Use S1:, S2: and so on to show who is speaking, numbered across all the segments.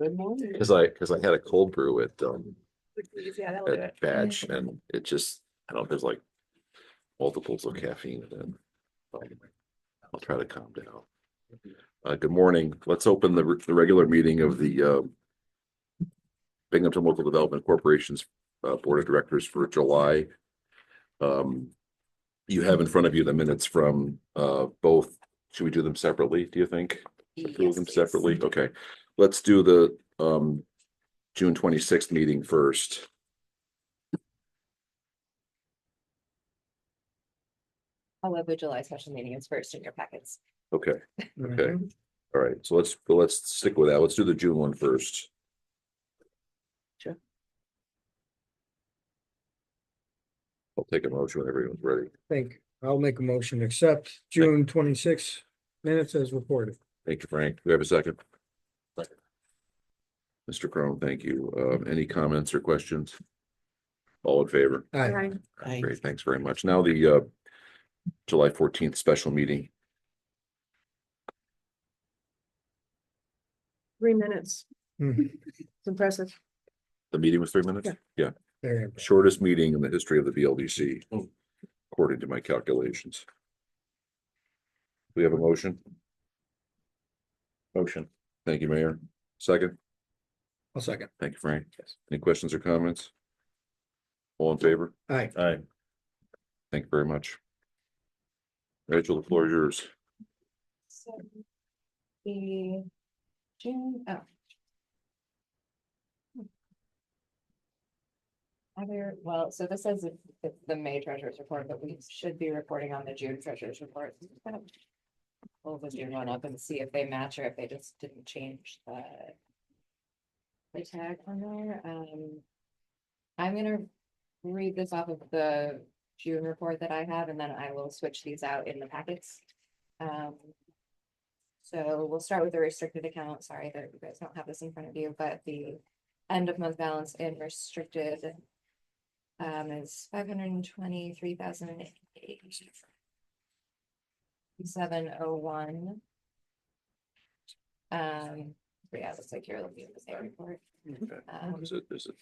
S1: Good morning.
S2: Because I had a cold brew at
S3: Yeah, that'll do it.
S2: Batch, and it just, I don't know, there's like multiples of caffeine in it. I'll try to calm down. Good morning. Let's open the regular meeting of the Binghamton Local Development Corporation's Board of Directors for July. You have in front of you the minutes from both. Should we do them separately, do you think? Approve them separately? Okay. Let's do the June 26th meeting first.
S3: However, July special meeting is first in your packets.
S2: Okay. Okay. All right. So let's stick with that. Let's do the June one first.
S1: Sure.
S2: I'll take a motion when everyone's ready.
S4: I'll make a motion to accept June 26 minutes as reported.
S2: Thank you, Frank. Do we have a second? Mr. Crone, thank you. Any comments or questions? All in favor?
S4: Aye.
S2: Great, thanks very much. Now the July 14th special meeting.
S1: 3 minutes.
S4: Mhm.
S1: It's impressive.
S2: The meeting was 3 minutes? Yeah.
S4: There you go.
S2: Shortest meeting in the history of the BLDC, according to my calculations. We have a motion? Motion. Thank you, Mayor. Second?
S4: I'll second.
S2: Thank you, Frank. Any questions or comments? All in favor?
S4: Aye.
S2: Aye. Thank you very much. Rachel, the floor is yours.
S3: So the June, well, so this says it's the May treasurer's report, but we should be reporting on the June treasurer's report. Pull the June one up and see if they match or if they just didn't change the tag on there. I'm gonna read this off of the June report that I have, and then I will switch these out in the packets. So we'll start with the restricted account. Sorry that you guys don't have this in front of you, but the end of month balance in restricted is 523,701. Yeah, it looks like you're looking at the same report.
S2: There's a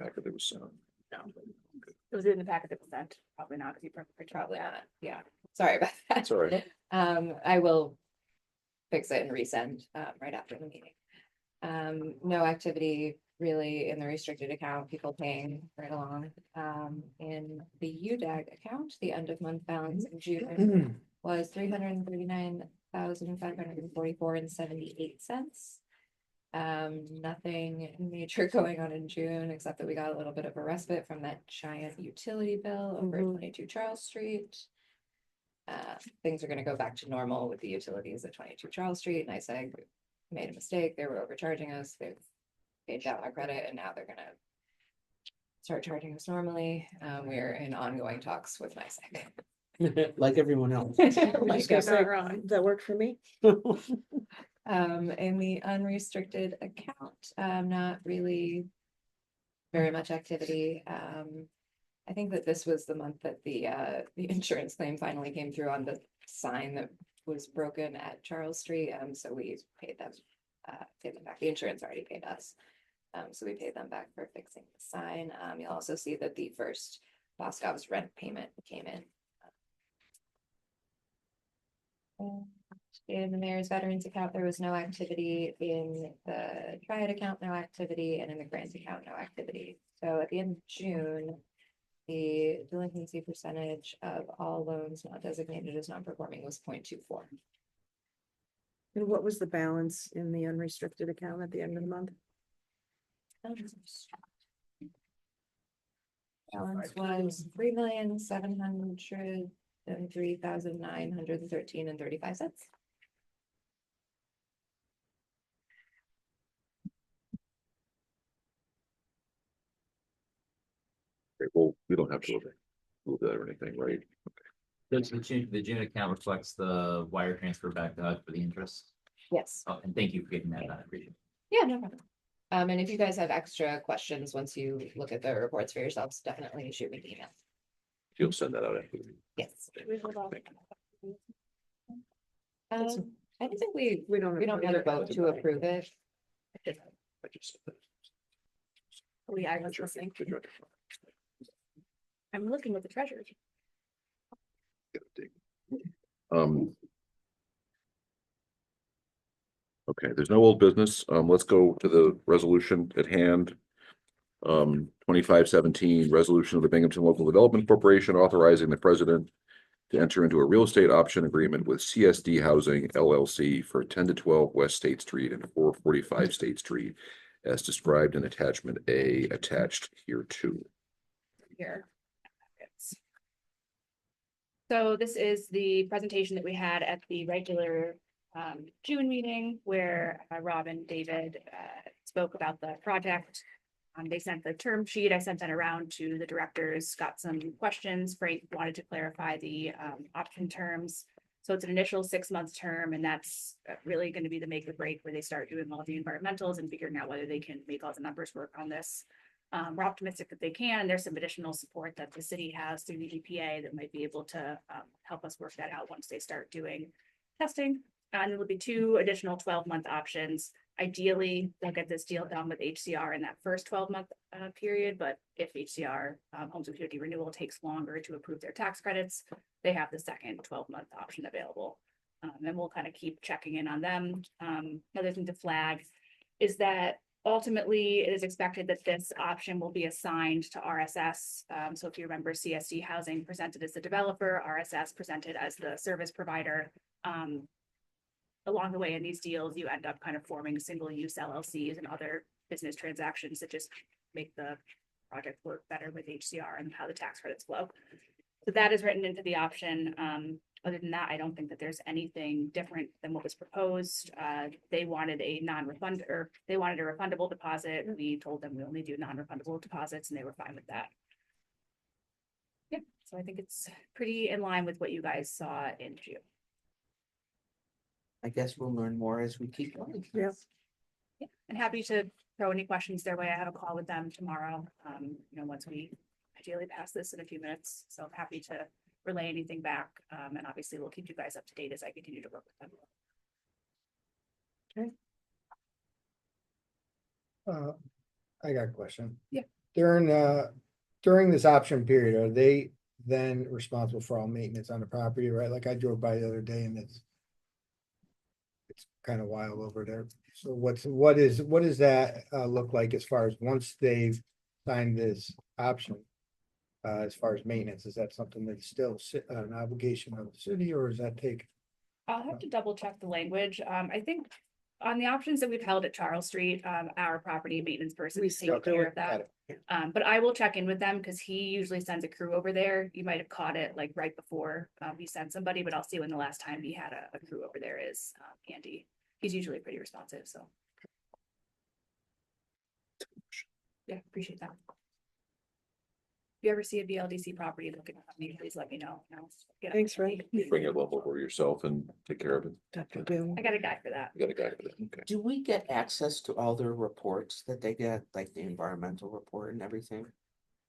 S2: packet that was sent.
S5: No, it was in the packet that was sent, probably not, because you
S3: Probably not, yeah, sorry about that.
S2: That's all right.
S3: I will fix it and resend right after the meeting. No activity really in the restricted account, people paying right along. In the UDAG account, the end of month balance in June was 339,544.78. Nothing major going on in June, except that we got a little bit of a respite from that giant utility bill over at 22 Charles Street. Things are going to go back to normal with the utilities at 22 Charles Street. And I said, made a mistake. They were overcharging us. They've paid down our credit, and now they're going to start charging us normally. We're in ongoing talks with NYSEG.
S1: Like everyone else.
S3: Like
S1: That worked for me.
S3: In the unrestricted account, not really very much activity. I think that this was the month that the insurance claim finally came through on the sign that was broken at Charles Street. So we paid them back. The insurance already paid us. So we paid them back for fixing the sign. You'll also see that the first Boscov's rent payment came in. In the mayor's veterans account, there was no activity. In the Triad account, no activity, and in the grants account, no activity. So at the end of June, the delinquency percentage of all loans not designated as non-performing was 0.24.
S1: And what was the balance in the unrestricted account at the end of the month?
S3: Balance was 3,703,913.35.
S2: Okay, well, we don't have to move that or anything, right?
S6: The June account reflects the wire transfer back to us for the interest.
S3: Yes.
S6: Oh, and thank you for getting that. I appreciate it.
S3: Yeah, no problem. And if you guys have extra questions, once you look at the reports for yourselves, definitely shoot me an email.
S2: You'll send that out after.
S3: Yes.
S2: Thank
S3: I don't think we
S1: don't
S3: need a vote to approve it.
S2: I just said that.
S5: Oh, yeah, I was listening. I'm looking with the treasures.
S2: Um. Okay, there's no old business. Let's go to the resolution at hand. 2517, resolution of the Binghamton Local Development Corporation authorizing the president to enter into a real estate option agreement with CSD Housing LLC for 10 to 12 West State Street and 445 State Street, as described in attachment A, attached here too.
S5: Here. So this is the presentation that we had at the regular June meeting where Rob and David spoke about the project. They sent the term sheet. I sent that around to the directors, got some questions. Frank wanted to clarify the option terms. So it's an initial 6-month term, and that's really going to be the make or break where they start doing all the environmentals and figuring out whether they can make all the numbers work on this. We're optimistic that they can. There's some additional support that the city has through the EPA that might be able to help us work that out once they start doing testing. And there'll be 2 additional 12-month options. Ideally, they'll get this deal done with HCR in that first 12-month period. But if HCR Homes with Community Renewal takes longer to approve their tax credits, they have the second 12-month option available. And we'll kind of keep checking in on them. Another thing to flag is that ultimately, it is expected that this option will be assigned to RSS. So if you remember, CSD Housing presented as the developer, RSS presented as the service provider. Along the way in these deals, you end up kind of forming single-use LLCs and other business transactions that just make the project work better with HCR and how the tax credits flow. So that is written into the option. Other than that, I don't think that there's anything different than what was proposed. They wanted a they wanted a refundable deposit. We told them we only do non-refundable deposits, and they were fine with that. Yeah, so I think it's pretty in line with what you guys saw in June.
S7: I guess we'll learn more as we keep going.
S1: Yeah.
S5: Yeah, and happy to throw any questions their way. I have a call with them tomorrow. Once we ideally pass this in a few minutes. So I'm happy to relay anything back. And obviously we'll keep you guys up to date as I continue to work with them.
S4: I got a question.
S5: Yeah.
S4: During this option period, are they then responsible for all maintenance on the property, right? Like I drove by the other day and it's kind of wild over there. So what does that look like as far as once they've signed this option? As far as maintenance, is that something that's still an obligation of the city, or does that take?
S5: I'll have to double check the language. I think on the options that we've held at Charles Street, our property maintenance person is taking care of that. But I will check in with them because he usually sends a crew over there. You might have caught it like right before he sent somebody, but I'll see when the last time he had a crew over there is. Andy, he's usually pretty responsive, so. Yeah, appreciate that. If you ever see a BLDC property looking at me, please let me know.
S1: Thanks, Frank.
S2: Bring your level over yourself and take care of it.
S1: Dr. Boone.
S5: I got a guy for that.
S2: You got a guy for that. Okay.
S7: Do we get access to all their reports that they get, like the environmental report and everything?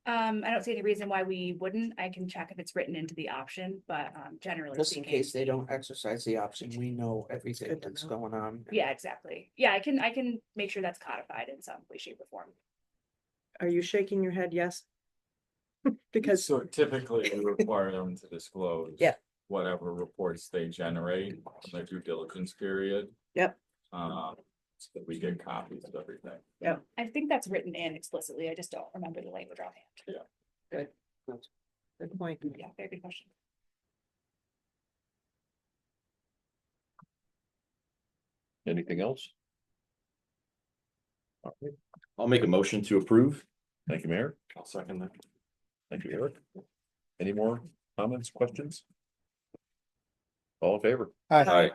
S5: I don't see any reason why we wouldn't. I can check if it's written into the option, but generally
S7: Just in
S5: speaking.
S7: case they don't exercise the option, we know everything
S1: good to
S7: that's
S1: know.
S7: going on.
S5: Yeah, exactly. Yeah, I can make sure that's codified in some way, shape, or form.
S1: Are you shaking your head? Yes. Because
S8: So typically we require them to disclose.
S1: Yeah.
S8: Whatever reports they generate in their due diligence period.
S1: Yep.
S8: So that we get copies of everything.
S5: I think that's written in explicitly. I just don't remember the language offhand.
S1: good point.
S5: Yeah, very good question.
S2: Anything else? All right.
S9: I'll make a motion to approve.
S2: Thank you, Mayor.
S8: I'll second that.
S2: Thank you, Eric. Any more comments, questions? All in favor?
S4: Hi.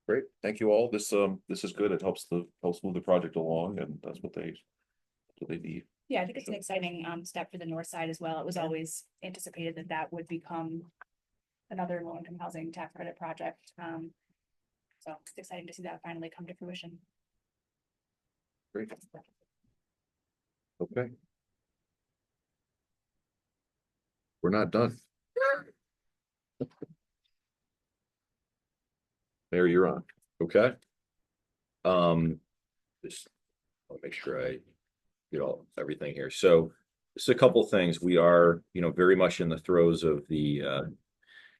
S2: Great, thank you all. This is good. It helps move the project along, and that's what they need.
S5: Yeah, I think it's an exciting step for the north side as well. It was always anticipated that that would become another low-income housing tax credit project. So it's exciting to see that finally come to fruition.
S2: Great. Okay. We're not done. Mayor, you're on. Okay.
S9: I'll make sure I get everything here. So just a couple things. We are, very much in the throes of the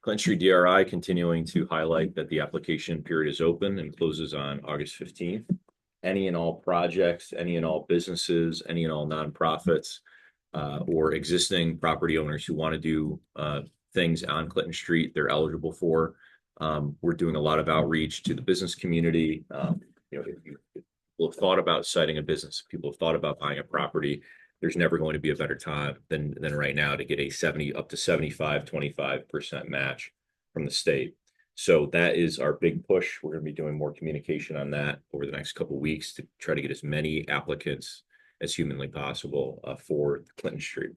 S9: Clinton Street DRI, continuing to highlight that the application period is open and closes on August 15th. Any and all projects, any and all businesses, any and all nonprofits, or existing property owners who want to do things on Clinton Street, they're eligible for. We're doing a lot of outreach to the business community. If people have thought about citing a business, people have thought about buying a property, there's never going to be a better time than right now to get a 70 up to 75-25% match from the state. So that is our big push. We're going to be doing more communication on that over the next couple of weeks to try to get as many applicants as humanly possible for Clinton Street.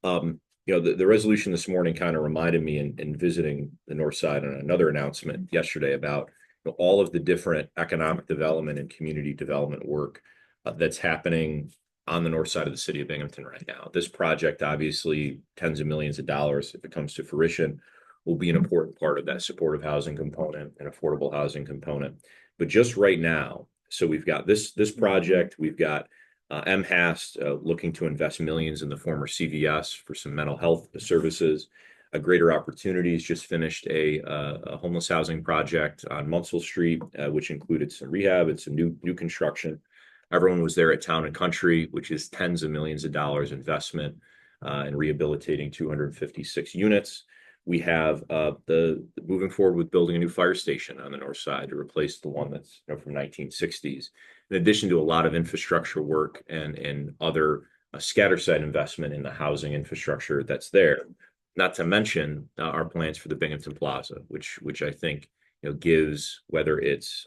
S9: The resolution this morning kind of reminded me in visiting the north side on another announcement yesterday about all of the different economic development and community development work that's happening on the north side of the city of Binghamton right now. This project, obviously, tens of millions of dollars, if it comes to fruition, will be an important part of that supportive housing component and affordable housing component. But just right now, so we've got this project, we've got MHAST looking to invest millions in the former CVS for some mental health services. Greater Opportunities just finished a homeless housing project on Munsell Street, which included some rehab and some new construction. Everyone was there at Town and Country, which is tens of millions of dollars investment in rehabilitating 256 units. We have the moving forward with building a new fire station on the north side to replace the one that's from 1960s. In addition to a lot of infrastructure work and other scatter site investment in the housing infrastructure that's there. Not to mention our plans for the Binghamton Plaza, which I think gives, whether it's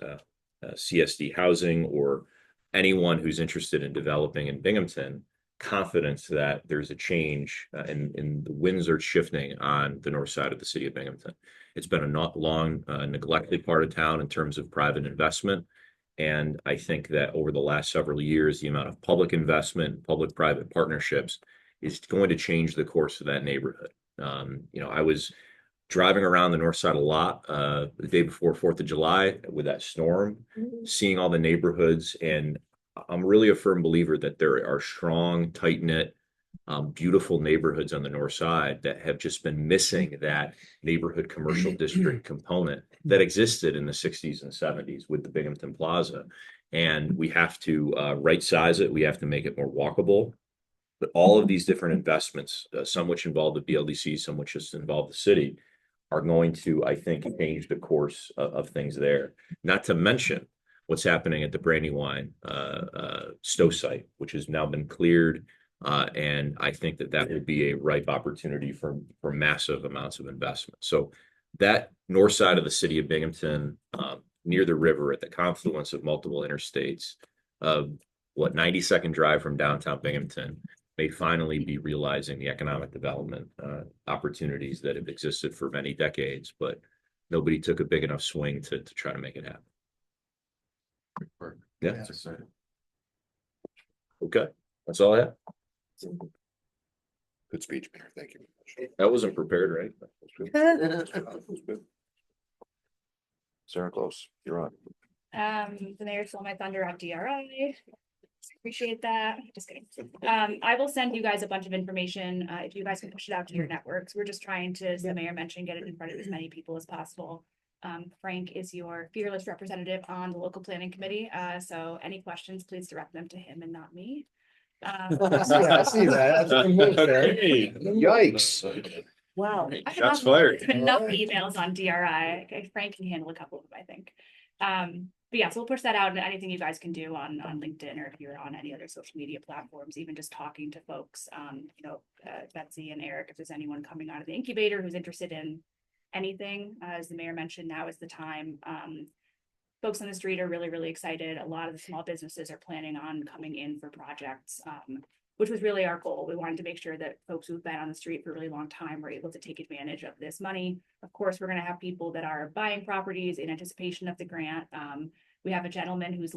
S9: CSD housing or anyone who's interested in developing in Binghamton, confidence that there's a change and the winds are shifting on the north side of the city of Binghamton. It's been a not long neglected part of town in terms of private investment. And I think that over the last several years, the amount of public investment, public-private partnerships is going to change the course of that neighborhood. I was driving around the north side a lot the day before 4th of July with that storm, seeing all the neighborhoods. And I'm really a firm believer that there are strong, tight-knit, beautiful neighborhoods on the north side that have just been missing that neighborhood commercial district component that existed in the 60s and 70s with the Binghamton Plaza. And we have to right size it. We have to make it more walkable. But all of these different investments, some which involve the BLDC, some which just involve the city, are going to, I think, change the course of things there. Not to mention what's happening at the Brandywine Stowe site, which has now been cleared. And I think that will be a ripe opportunity for massive amounts of investment. So that north side of the city of Binghamton, near the river at the confluence of multiple interstates, 90-second drive from downtown Binghamton, may finally be realizing the economic development opportunities that have existed for many decades, but nobody took a big enough swing to try to make it happen. Yeah. Okay, that's all I have.
S2: Good speech, Mayor. Thank you.
S9: That wasn't prepared, right?
S2: Sarah Close, you're on.
S5: The mayor stole my thunder on DRI. Appreciate that. Just kidding. I will send you guys a bunch of information. If you guys can push it out to your networks. We're just trying to, as the mayor mentioned, get it in front of as many people as possible. Frank is your fearless representative on the local planning committee. So any questions, please direct them to him and not me.
S4: I see that. That's a good move there.
S2: Yikes.
S1: Wow.
S5: I have
S9: Shots fired.
S5: enough emails on DRI. Okay, Frank can handle a couple of them, I think. But yeah, so we'll push that out, and anything you guys can do on LinkedIn, or if you're on any other social media platforms, even just talking to folks, Betsy and Eric, if there's anyone coming out of the incubator who's interested in anything, as the mayor mentioned, now is the time. Folks on the street are really, really excited. A lot of the small businesses are planning on coming in for projects, which was really our goal. We wanted to make sure that folks who've been on the street for a really long time were able to take advantage of this money. Of course, we're going to have people that are buying properties in anticipation of the grant. We have a gentleman he's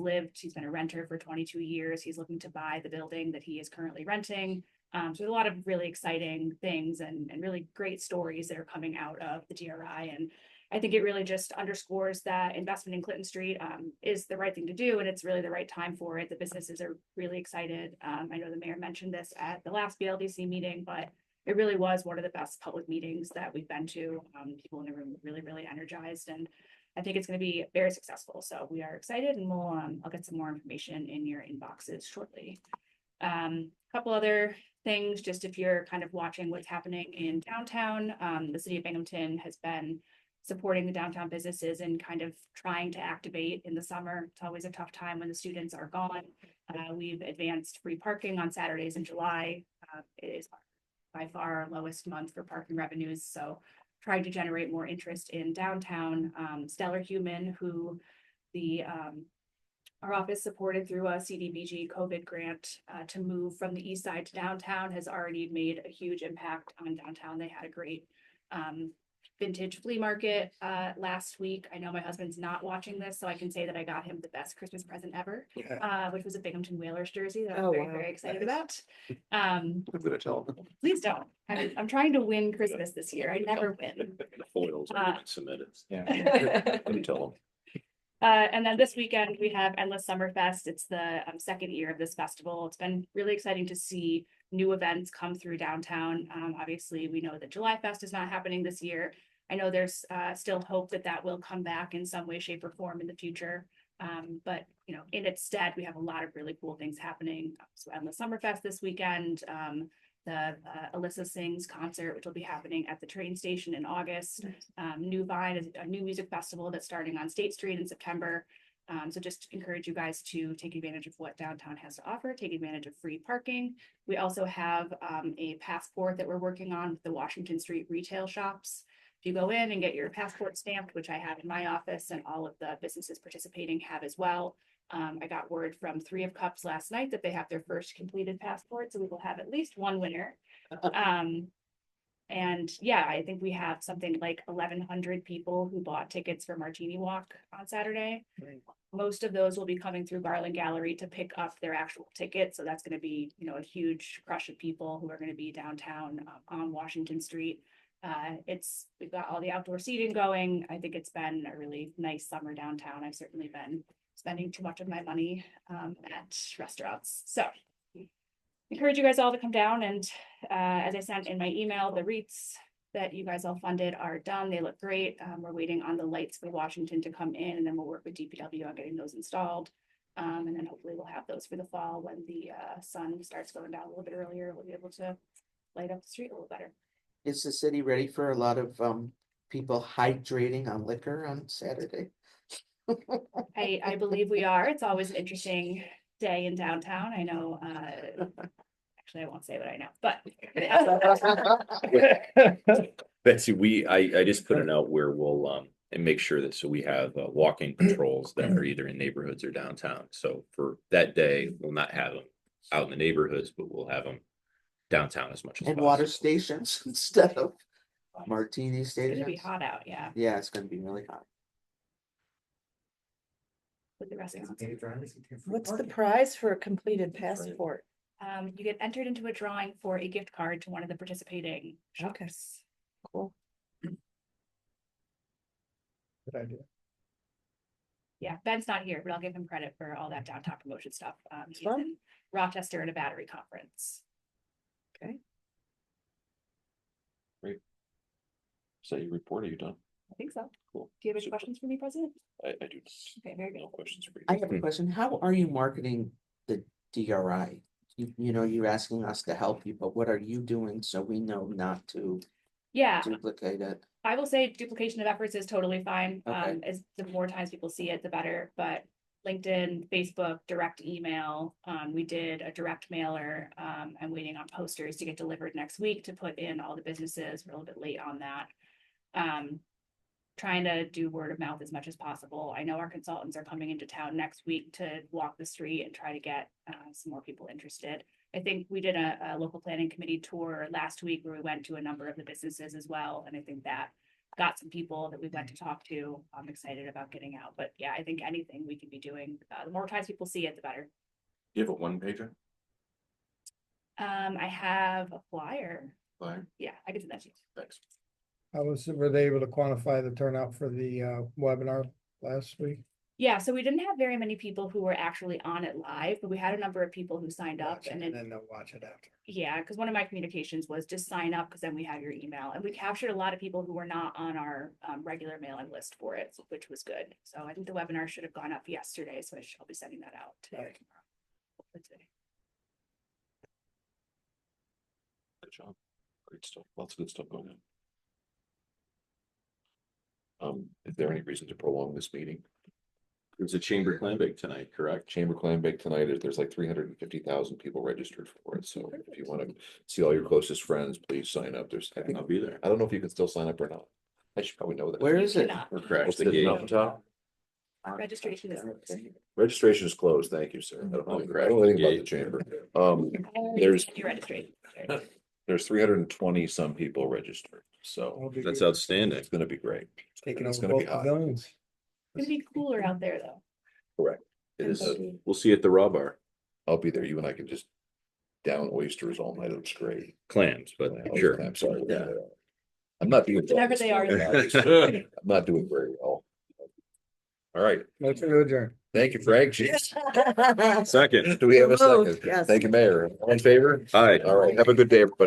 S5: been a renter for 22 years. He's looking to buy the building that he is currently renting. So there's a lot of really exciting things and really great stories that are coming out of the DRI. And I think it really just underscores that investment in Clinton Street is the right thing to do, and it's really the right time for it. The businesses are really excited. I know the mayor mentioned this at the last BLDC meeting, but it really was one of the best public meetings that we've been to. People in the room were really energized, and I think it's going to be very successful. So we are excited, and I'll get some more information in your inboxes shortly. Couple other things, just if you're kind of watching what's happening in downtown, the city of Binghamton has been supporting the downtown businesses and kind of trying to activate in the summer. It's always a tough time when the students are gone. We've advanced free parking on Saturdays in July. It is by far our lowest month for parking revenues, so trying to generate more interest in downtown. Stellar Human, who our office supported through a CDBG COVID grant to move from the east side to downtown, has already made a huge impact on downtown. They had a great vintage flea market last week. I know my husband's not watching this, so I can say that I got him the best Christmas present ever, which was a Binghamton Whalers jersey that I'm very excited about.
S2: I'm gonna tell them.
S5: Please don't. I'm trying to win Christmas this year. I never win.
S9: The foils are being submitted.
S7: Yeah.
S9: Let me tell them.
S5: And then this weekend we have Endless Summer Fest. It's the second year of this festival. It's been really exciting to see new events come through downtown. Obviously, we know that July Fest is not happening this year. I know there's still hope that that will come back in some way, shape, or form in the future. But you know, in its stead, we have a lot of really cool things happening. So Endless Summer Fest this weekend. The Alyssa Sings concert, which will be happening at the train station in August. New Vine is a new music festival that's starting on State Street in September. So just encourage you guys to take advantage of what downtown has to offer, take advantage of free parking. We also have a passport that we're working on with the Washington Street retail shops. If you go in and get your passport stamped, which I have in my office and all of the businesses participating have as well. I got word from 3 of Cups last night that they have their first completed passport, so we will have at least one winner. And yeah, I think we have something like 1,100 people who bought tickets for Martini Walk on Saturday. Most of those will be coming through Garland Gallery to pick up their actual ticket. So that's going to be, you know, a huge crush of people who are going to be downtown on Washington Street. We've got all the outdoor seating going. I think it's been a really nice summer downtown. I've certainly been spending too much of my money at restaurants. So encourage you guys all to come down, and as I sent in my email, the wreaths that you guys all funded are done. They look great. We're waiting on the lights for Washington to come in, and then we'll work with DPW on getting those installed. And then hopefully we'll have those for the fall when the sun starts going down a little bit earlier. We'll be able to light up the street a little better.
S7: Is the city ready for a lot of people hydrating on liquor on Saturday?
S5: I believe we are. It's always an interesting day in downtown. I know, actually, I won't say what I know, but.
S9: Betsy, I just put a note where we'll, and make sure that, so we have walking patrols that are either in neighborhoods or downtown. So for that day, we'll not have them out in the neighborhoods, but we'll have them downtown as much as
S7: And
S9: possible.
S7: water stations instead of martini
S5: It's gonna be
S7: stations?
S5: hot out, yeah,
S7: Yeah, it's gonna be really hot.
S5: with the restaurants.
S1: What's the prize for a completed passport?
S5: You get entered into a drawing for a gift card to one of the participating
S1: Okay.
S5: shops.
S1: Cool.
S4: Good idea.
S5: Yeah, Ben's not here, but I'll give him credit for all that downtown promotion stuff. He's
S1: fun.
S5: in Rochester at a battery conference.
S2: Is that your report? Are you done?
S5: I think so.
S2: Cool.
S5: Do you have any questions for me, President?
S2: I do.
S5: Okay, very good.
S2: No questions for you.
S7: I have a question. How are you marketing the DRI? You know, you're asking us to help you, but what are you doing so we know not to
S5: Yeah,
S7: duplicate it?
S5: I will say duplication of efforts is totally fine.
S7: Okay.
S5: As the more times people see it, the better, but LinkedIn, Facebook, direct email, we did a direct mailer. I'm waiting on posters to get delivered next week to put in all the businesses. We're a little bit late on that. Trying to do word of mouth as much as possible. I know our consultants are coming into town next week to walk the street and try to get some more people interested. I think we did a local planning committee tour last week where we went to a number of the businesses as well. And I think that got some people that we went to talk to. I'm excited about getting out, but yeah, I think anything we can be doing, the more times people see it, the better.
S2: You have a one pager?
S5: I have a flyer.
S2: Flyer?
S5: Yeah, I can send that to you.
S2: Thanks.
S4: Were they able to quantify the turnout for the webinar last week?
S5: Yeah, so we didn't have very many people who were actually on it live, but we had a number of people who signed up
S4: Watch it,
S5: and
S4: And
S5: then,
S4: then they'll watch it after.
S5: yeah, because one of my communications was just sign up because then we have your email. And we captured a lot of people who were not on our regular mailing list for it, which was good. So I think the webinar should have gone up yesterday, so I'll be sending that out today or
S4: Right.
S5: tomorrow. Hopefully today.
S2: Good job. Great stuff. Lots of good stuff going on. Is there any reason to prolong this meeting?
S9: There's a chamber clam bake tonight, correct?
S2: Chamber Clam Bake tonight, there's like 350,000 people registered for it, so if you want to see all your closest friends, please sign up. I think,
S9: I'll be there.
S2: I don't know if you can still sign up or not. I should probably know that.
S7: Where is it?
S5: Cannot.
S9: Or crash
S2: What's
S9: the
S2: the
S9: gate.
S2: mountaintop?
S5: Registration is.
S2: Registration is closed, thank you, sir. I don't know
S9: Crash
S2: anything
S9: the
S2: about the
S9: gate.
S2: chamber.
S5: There's.
S2: There's-
S5: You registration.
S2: There's 320 some people registered, so
S4: It'll be
S9: That's
S4: good.
S9: outstanding.
S2: it's gonna be great.
S4: Taking
S2: it's
S4: over
S2: gonna be
S4: both
S2: hot.
S4: pavilions.
S5: It's gonna be cooler out there though.
S2: Correct. It is,
S9: We'll see you at the Raw Bar.
S2: I'll be there. You and I can just down oysters all night. It looks great.
S9: Clams, but
S2: Oh,
S9: sure.
S2: I'm sorry.
S9: Yeah.
S2: I'm not doing.
S5: Whatever they are.
S2: I'm not doing very well. All right.
S4: Motion to adjourn.
S2: Thank you, Frank. Jeez.
S9: Second.
S2: Do we have a
S1: So moved,
S2: second?
S1: yes.
S2: Thank you, Mayor. All in favor?
S9: Aye.
S2: All right. Have a good day, everybody.